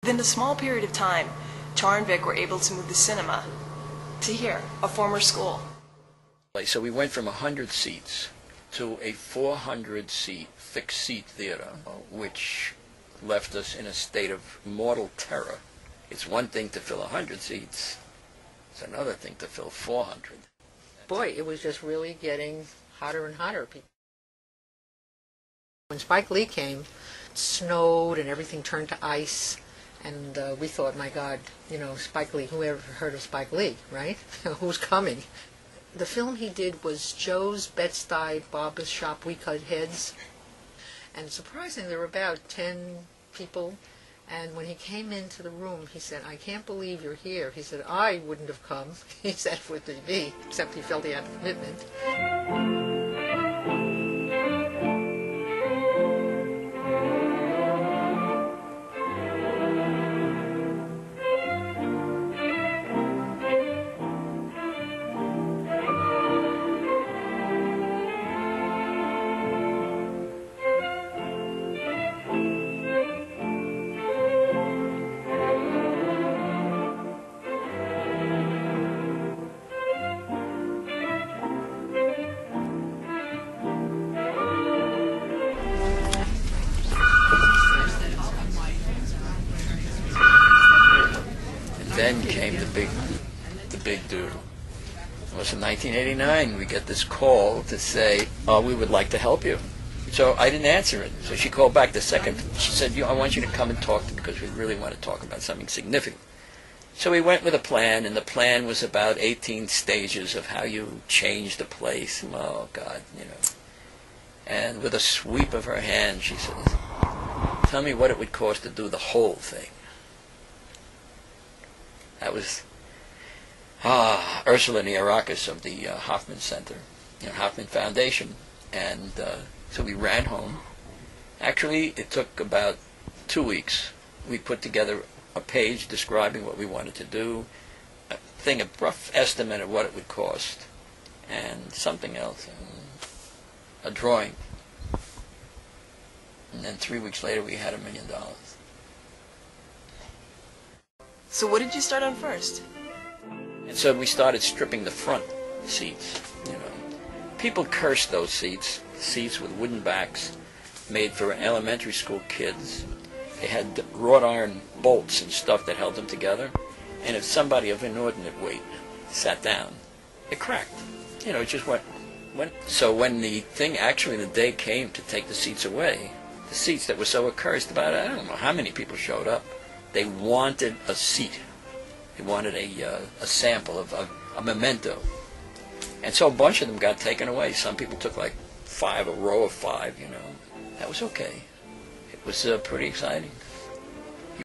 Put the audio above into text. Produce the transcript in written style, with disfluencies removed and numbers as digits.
Within a small period of time, Char and Vic were able to move the cinema to here, a former school. So we went from 100 seats to a 400-seat fixed-seat theater, which left us in a state of mortal terror. It's one thing to fill 100 seats. It's another thing to fill 400. Boy, it was just really getting hotter and hotter. When Spike Lee came, it snowed and everything turned to ice. And we thought, my God, you know, Spike Lee, who ever heard of Spike Lee, right? Who's coming? The film he did was Joe's Bed-Stuy Barber's Shop, We Cut Heads. And surprisingly, there were about 10 people. And when he came into the room, he said, I can't believe you're here. He said, I wouldn't have come. He said for it to be, except he felt he had a commitment. Then came the big dude. It was in 1989. We get this call to say, we would like to help you. So I didn't answer it. So she called back the second. She said, I want you to come and talk to me because we really want to talk about something significant. So we went with a plan, and the plan was about 18 stages of how you change the place. Oh, God, you know. And with a sweep of her hand, she says, tell me what it would cost to do the whole thing. That was Ursula Niarakis of the Hoffman Center, Hoffman Foundation. And so we ran home. Actually, it took about 2 weeks. We put together a page describing what we wanted to do, a rough estimate of what it would cost, and something else, a drawing. And then 3 weeks later, we had $1 million. So what did you start on first? And so we started stripping the front seats, People cursed those seats with wooden backs made for elementary school kids. They had wrought iron bolts and stuff that held them together. And if somebody of inordinate weight sat down, it cracked. It just went. So when the day came to take the seats away, the seats that were so accursed, about I don't know how many people showed up. They wanted a seat. They wanted a sample of a memento. And so a bunch of them got taken away. Some people took like 5, a row of 5, That was okay. It was pretty exciting.